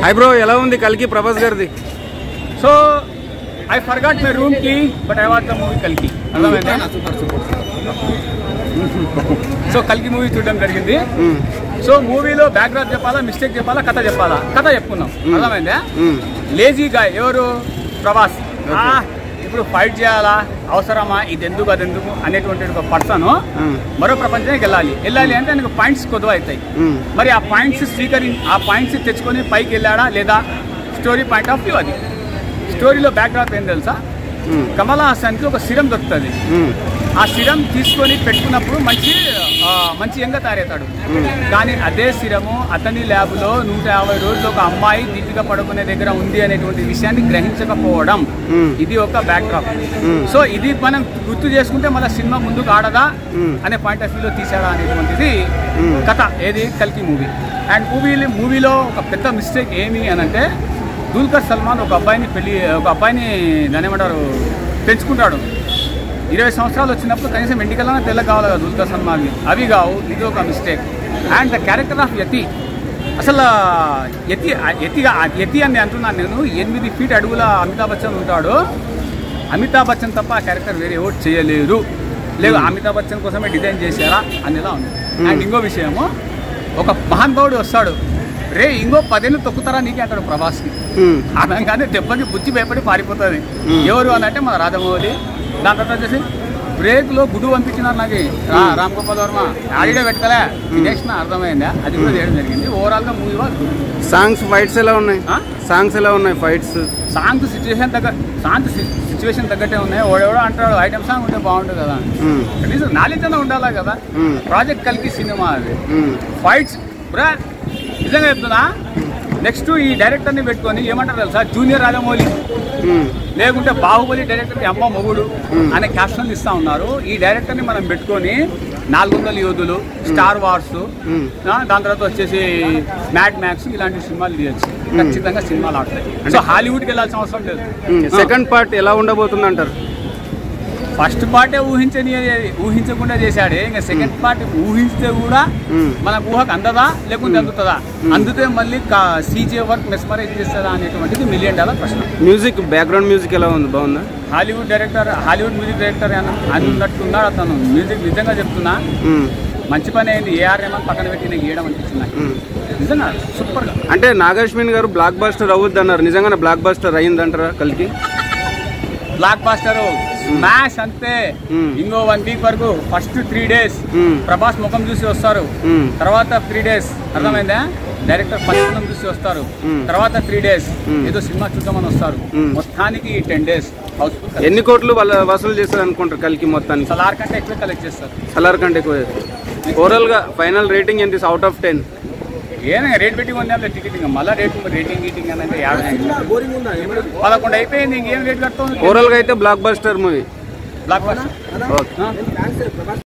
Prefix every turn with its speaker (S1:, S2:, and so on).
S1: Hi bro, ఎలా ఉంది కల్కి ప్రభాస్ గారిది?
S2: So I forgot my room కి but I watch the movie కల్కి. అర్థమైందా? సో కల్కి మూవీ చూడడం జరిగింది. సో మూవీలో బ్యాక్గ్రౌండ్ చెప్పాలా, మిస్టేక్ చెప్పాలా, కథ చెప్పాలా? కథ చెప్పుకున్నాం. అర్థమైందా? లేజీ గాయ్ ఎవరు? ప్రభాస్. ఇప్పుడు ఫైట్ చేయాలా, అవసరమా, ఇది ఎందుకు అదెందుకు అనేటువంటి ఒక పర్సన్ మరో ప్రపంచానికి వెళ్ళాలి అంటే ఆయనకు పాయింట్స్ కొద్దువ అవుతాయి. మరి ఆ పాయింట్స్ తెచ్చుకొని పైకి వెళ్ళాడా లేదా? స్టోరీ పాయింట్ ఆఫ్ వ్యూ అది. స్టోరీలో బ్యాక్గ్రౌండ్ ఏం తెలుసా? కమల్ హాసన్కి ఒక సిరం దొరుకుతుంది. ఆ సిరం తీసుకొని పెట్టుకున్నప్పుడు మంచి యంగా తయారవుతాడు. కానీ అదే సిరము అతని ల్యాబ్లో 150 రోజులు ఒక అమ్మాయి దీపిక పడుకునే దగ్గర ఉంది అనేటువంటి విషయాన్ని గ్రహించకపోవడం, ఇది ఒక బ్యాక్డ్రాప్. సో ఇది మనం గుర్తు చేసుకుంటే మళ్ళీ సినిమా ముందుకు ఆడదా అనే పాయింట్ ఆఫ్ వ్యూలో తీసాడా అనేటువంటిది కథ. ఏది? కల్కి మూవీ. అండ్ మూవీలో ఒక పెద్ద మిస్టేక్ ఏమి అని అంటే, దుల్కర్ సల్మాన్ ఒక అబ్బాయిని దాని ఏమంటారు పెంచుకుంటాడు. 20 సంవత్సరాలు వచ్చినప్పుడు కనీసం వెంటికలనే తెల్ల కావాలి కదా దుల్కర్ సల్మాన్కి, అవి కావు. ఇది ఒక mistake. And the character of Yati, అసలు యతి అని అంటున్నాను నేను. 8 ఫీట్ అడుగుల అమితాబ్ బచ్చన్ ఉంటాడు. అమితాబ్ బచ్చన్ తప్ప ఆ క్యారెక్టర్ వేరే ఎవరు చేయలేరు. లేదు అమితాబ్ బచ్చన్ కోసమే డిజైన్ చేశారా అనేలా ఉంది. అండ్ ఇంకో విషయము, ఒక మహానుభావుడు వస్తాడు, రే ఇంకో 10 ఏళ్ళు తొక్కుతారా నీకే అంటాడు ప్రభాస్కి. అనగానే దెబ్బకి బుచ్చి భయపడి పారిపోతుంది. ఎవరు అని అంటే మన రాజమౌళి. దాని తర్వాత వచ్చేసి బ్రేక్లో గుడ్డు పంపించినారు నాకు రామ్ గోపాల్ వర్మ, ఆడిడే పెట్టలే తినేసిన. అర్థమైందా? అది కూడా చేయడం జరిగింది. ఓవరాల్గా మూవీ
S1: సాంగ్స్ ఫైట్స్ ఎలా ఉన్నాయి?
S2: సాంగ్స్ సిచ్యువేషన్ తగ్గట్టే ఉన్నాయి. ఓడెవడో అంటాడు ఐటమ్ సాంగ్ ఉంటే బాగుంటుంది కదా. కనీసం నాలెడ్జ్ అన్నా ఉండాలా కదా. ప్రాజెక్ట్ కల్కి సినిమా అది. ఫైట్స్ బ్రా నిజంగా చెప్తున్నా. నెక్స్ట్ ఈ డైరెక్టర్ని పెట్టుకొని ఏమంటారు తెలుసా, జూనియర్ రాజమౌళి లేకుంటే బాహుబలి డైరెక్టర్కి అమ్మ మొగుడు అనే క్యాప్షన్లు ఇస్తా ఉన్నారు. ఈ డైరెక్టర్ని మనం పెట్టుకొని 400 యోధులు, స్టార్ వార్స్, దాని తర్వాత వచ్చేసి మ్యాడ్ మ్యాక్స్ ఇలాంటి సినిమాలు తీయచ్చు. ఖచ్చితంగా సినిమాలు ఆడతాయి. సో హాలీవుడ్కి వెళ్ళాల్సిన అవసరం లేదు.
S1: సెకండ్ పార్ట్ ఎలా ఉండబోతుంది అంటారు?
S2: ఫస్ట్ పార్టే ఊహించకుండా చేశాడే. ఇంకా సెకండ్ పార్ట్ ఊహిస్తే కూడా మనకు ఊహకు అందదా లేకుంటే అందుతుందా? అందుతే మళ్ళీ సీజే వర్క్ మెస్మరైజ్ చేస్తుందా అనేటువంటిది $1 మిలియన్ ప్రశ్న.
S1: మ్యూజిక్, బ్యాక్గ్రౌండ్ మ్యూజిక్ ఎలా ఉంది? బాగుందా?
S2: హాలీవుడ్ మ్యూజిక్ డైరెక్టర్ అన్నట్టున్నాడు అతను. మ్యూజిక్ నిజంగా చెప్తున్నా మంచి పని అయింది. ఏఆర్ రెహమాన్ పక్కన పెట్టి నేను గీయడం అనిపిస్తున్నాయి. నిజంగా సూపర్ గా.
S1: అంటే నాగార్జున గారు బ్లాక్ బాస్టర్ అవుద్ది అన్నారు. నిజంగానే బ్లాక్ బాస్టర్ అయ్యిందంటారా కల్కి?
S2: బ్లాక్ బాస్టర్ స్మాష్ అంతే. ఇంకో 1 వీక్ వరకు ఫస్ట్ 3 days ప్రభాస్ ముఖం చూసి వస్తారు. తర్వాత 3 days అర్థమైందా? డైరెక్టర్ పరిశ్రమ చూసి వస్తారు. తర్వాత 3 days ఏదో సినిమా చూద్దామని వస్తారు. మొత్తానికి 10 days హౌస్ఫుల్.
S1: ఎన్ని కోట్లు వసూలు చేస్తారు అనుకుంటారు కల్కి మొత్తానికి?
S2: సలార్ కంటే ఎక్కువ కలెక్ట్ చేస్తారు.
S1: సలార్ కంటే ఎక్కువ. ఓవరాల్ గా ఫైనల్ రేటింగ్ ఎంత? అవుట్ ఆఫ్ 10
S2: ఏనా రేట్ పెట్టి ఉంది టికెటింగ్. మళ్ళీ రేటింగ్ అనేది 11 అయిపోయింది. ఇంకేం రేట్ కడతాం?
S1: ఓవరాల్ గా అయితే block buster movie.
S2: Block buster.